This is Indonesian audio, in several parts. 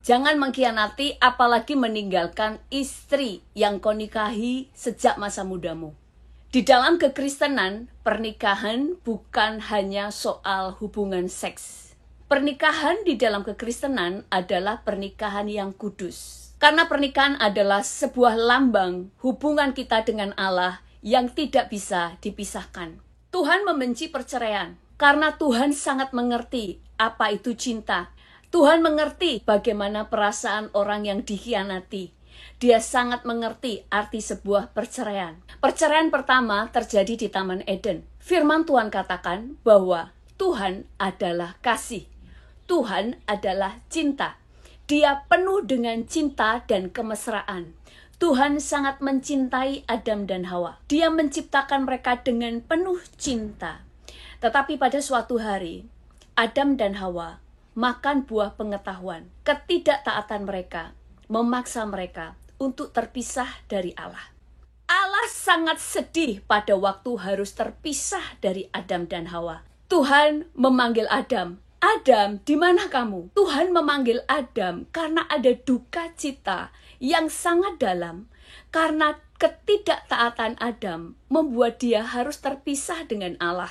Jangan mengkhianati, apalagi meninggalkan istri yang kau nikahi sejak masa mudamu. Di dalam kekristenan, pernikahan bukan hanya soal hubungan seks. Pernikahan di dalam kekristenan adalah pernikahan yang kudus. Karena pernikahan adalah sebuah lambang hubungan kita dengan Allah yang tidak bisa dipisahkan. Tuhan membenci perceraian karena Tuhan sangat mengerti apa itu cinta. Tuhan mengerti bagaimana perasaan orang yang dikhianati. Dia sangat mengerti arti sebuah perceraian. Perceraian pertama terjadi di Taman Eden. Firman Tuhan katakan bahwa Tuhan adalah kasih. Tuhan adalah cinta. Dia penuh dengan cinta dan kemesraan. Tuhan sangat mencintai Adam dan Hawa. Dia menciptakan mereka dengan penuh cinta. Tetapi pada suatu hari, Adam dan Hawa makan buah pengetahuan. Ketidaktaatan mereka memaksa mereka untuk terpisah dari Allah. Allah sangat sedih pada waktu harus terpisah dari Adam dan Hawa. Tuhan memanggil Adam. Adam, di mana kamu? Tuhan memanggil Adam karena ada duka cita yang sangat dalam. Karena ketidaktaatan Adam membuat dia harus terpisah dengan Allah.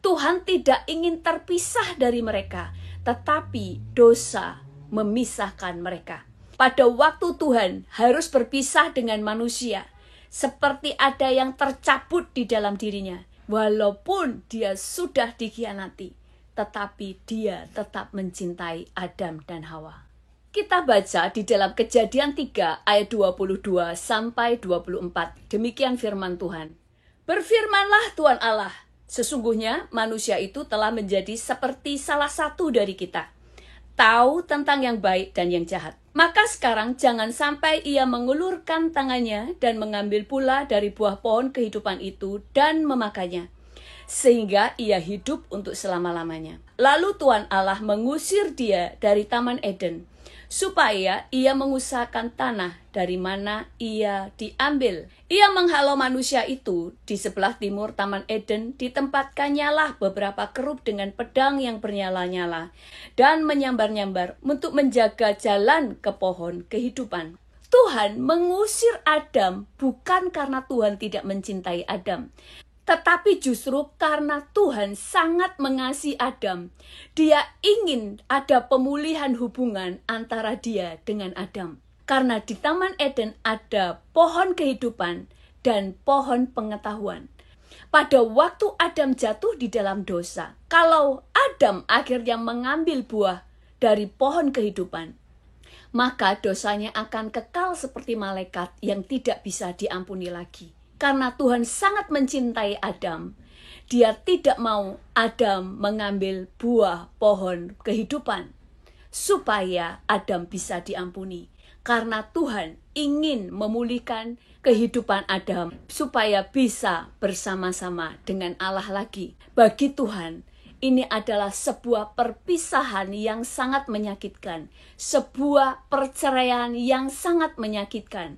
Tuhan tidak ingin terpisah dari mereka, tetapi dosa memisahkan mereka. Pada waktu Tuhan harus berpisah dengan manusia, seperti ada yang tercabut di dalam dirinya. Walaupun dia sudah dikhianati, tetapi dia tetap mencintai Adam dan Hawa. Kita baca di dalam Kejadian 3 ayat 22 sampai 24. Demikian firman Tuhan. Berfirmanlah Tuhan Allah, sesungguhnya manusia itu telah menjadi seperti salah satu dari kita, tahu tentang yang baik dan yang jahat. Maka sekarang jangan sampai ia mengulurkan tangannya dan mengambil pula dari buah pohon kehidupan itu dan memakannya, sehingga ia hidup untuk selama-lamanya. Lalu Tuhan Allah mengusir dia dari Taman Eden, supaya ia mengusahakan tanah dari mana ia diambil. Ia menghalau manusia itu di sebelah timur Taman Eden, ditempatkannya lah beberapa kerub dengan pedang yang bernyala-nyala, dan menyambar-nyambar untuk menjaga jalan ke pohon kehidupan. Tuhan mengusir Adam bukan karena Tuhan tidak mencintai Adam, tetapi justru karena Tuhan sangat mengasihi Adam. Dia ingin ada pemulihan hubungan antara dia dengan Adam. Karena di Taman Eden ada pohon kehidupan dan pohon pengetahuan. Pada waktu Adam jatuh di dalam dosa, kalau Adam akhirnya mengambil buah dari pohon kehidupan, maka dosanya akan kekal seperti malaikat yang tidak bisa diampuni lagi. Karena Tuhan sangat mencintai Adam, dia tidak mau Adam mengambil buah pohon kehidupan supaya Adam bisa diampuni. Karena Tuhan ingin memulihkan kehidupan Adam supaya bisa bersama-sama dengan Allah lagi. Bagi Tuhan, ini adalah sebuah perpisahan yang sangat menyakitkan, sebuah perceraian yang sangat menyakitkan.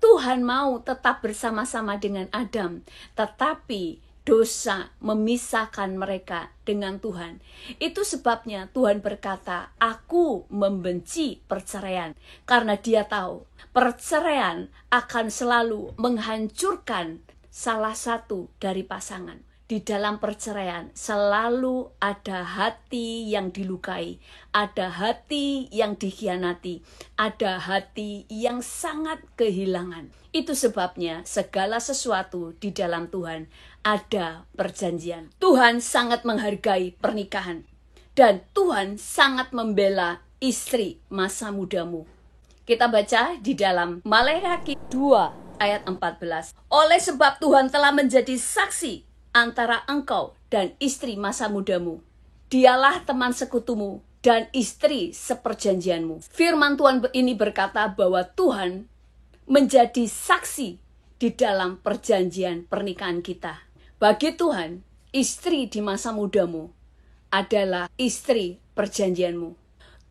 Tuhan mau tetap bersama-sama dengan Adam, tetapi dosa memisahkan mereka dengan Tuhan. Itu sebabnya Tuhan berkata, aku membenci perceraian. Karena dia tahu, perceraian akan selalu menghancurkan salah satu dari pasangan. Di dalam perceraian selalu ada hati yang dilukai, ada hati yang dikhianati, ada hati yang sangat kehilangan. Itu sebabnya segala sesuatu di dalam Tuhan ada perjanjian. Tuhan sangat menghargai pernikahan dan Tuhan sangat membela istri masa mudamu. Kita baca di dalam Maleakhi 2 ayat 14. Oleh sebab Tuhan telah menjadi saksi antara engkau dan istri masa mudamu. Dialah teman sekutumu dan istri seperjanjianmu. Firman Tuhan ini berkata bahwa Tuhan menjadi saksi di dalam perjanjian pernikahan kita. Bagi Tuhan, istri di masa mudamu adalah istri perjanjianmu.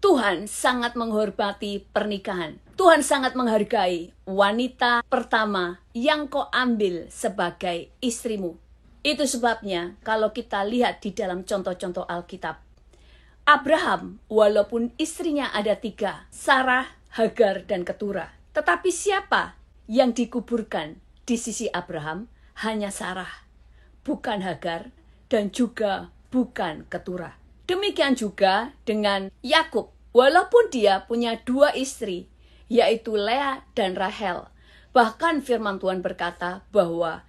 Tuhan sangat menghormati pernikahan. Tuhan sangat menghargai wanita pertama yang kau ambil sebagai istrimu. Itu sebabnya kalau kita lihat di dalam contoh-contoh Alkitab, Abraham, walaupun istrinya ada 3, Sarah, Hagar, dan Keturah. Tetapi siapa yang dikuburkan di sisi Abraham? Hanya Sarah, bukan Hagar, dan juga bukan Keturah. Demikian juga dengan Yakub, walaupun dia punya 2 istri, yaitu Lea dan Rahel. Bahkan firman Tuhan berkata bahwa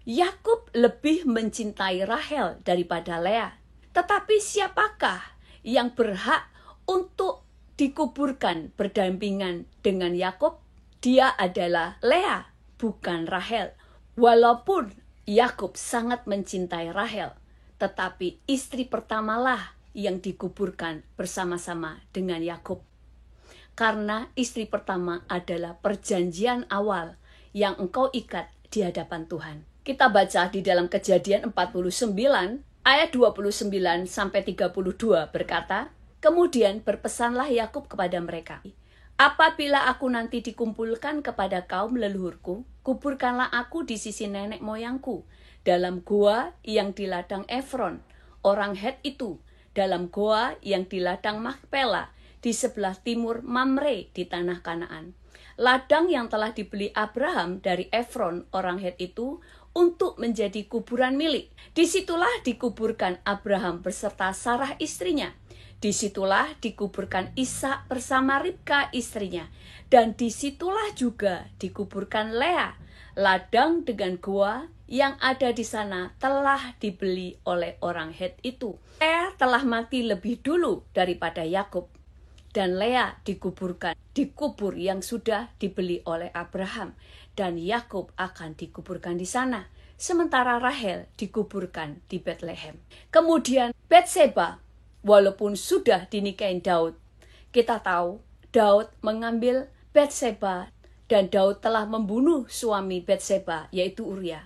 Yakub lebih mencintai Rahel daripada Lea. Tetapi siapakah yang berhak untuk dikuburkan berdampingan dengan Yakub? Dia adalah Lea, bukan Rahel. Walaupun Yakub sangat mencintai Rahel, tetapi istri pertamalah yang dikuburkan bersama-sama dengan Yakub. Karena istri pertama adalah perjanjian awal yang engkau ikat di hadapan Tuhan. Kita baca di dalam Kejadian 49 ayat 29 sampai 32 berkata, kemudian berpesanlah Yakub kepada mereka, apabila aku nanti dikumpulkan kepada kaum leluhurku, kuburkanlah aku di sisi nenek moyangku, dalam goa yang di ladang Efron, orang Het itu, dalam goa yang di ladang Makpela, di sebelah timur Mamre di tanah Kanaan. Ladang yang telah dibeli Abraham dari Efron, orang Het itu, untuk menjadi kuburan milik. Disitulah dikuburkan Abraham beserta Sarah istrinya. Disitulah dikuburkan Ishak bersama Ribka istrinya. Dan disitulah juga dikuburkan Lea. Ladang dengan goa yang ada di sana telah dibeli oleh orang Het itu. Lea telah mati lebih dulu daripada Yakub. Dan Lea dikubur yang sudah dibeli oleh Abraham. Dan Yakub akan dikuburkan di sana. Sementara Rahel dikuburkan di Betlehem. Kemudian Batseba, walaupun sudah dinikahin Daud, kita tahu Daud mengambil Batseba dan Daud telah membunuh suami Batseba, yaitu Uria.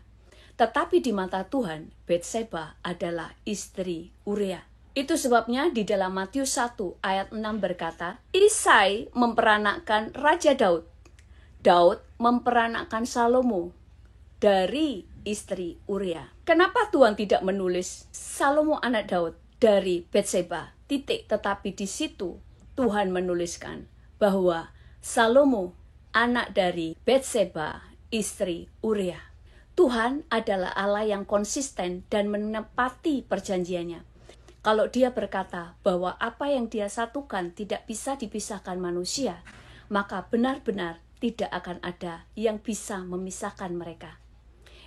Tetapi di mata Tuhan, Batseba adalah istri Uria. Itu sebabnya di dalam Matius 1 ayat 6 berkata, Isai memperanakkan Raja Daud. Daud memperanakkan Salomo dari istri Uria. Kenapa Tuhan tidak menulis Salomo anak Daud dari Batseba? Tetapi di situ Tuhan menuliskan bahwa Salomo anak dari Batseba, istri Uria. Tuhan adalah Allah yang konsisten dan menepati perjanjiannya. Kalau dia berkata bahwa apa yang dia satukan tidak bisa dipisahkan manusia, maka benar-benar tidak akan ada yang bisa memisahkan mereka.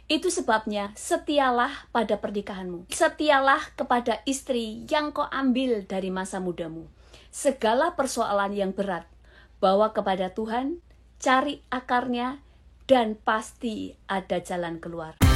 Itu sebabnya setialah pada pernikahanmu. Setialah kepada istri yang kau ambil dari masa mudamu. Segala persoalan yang berat, bawa kepada Tuhan, cari akarnya, dan pasti ada jalan keluar.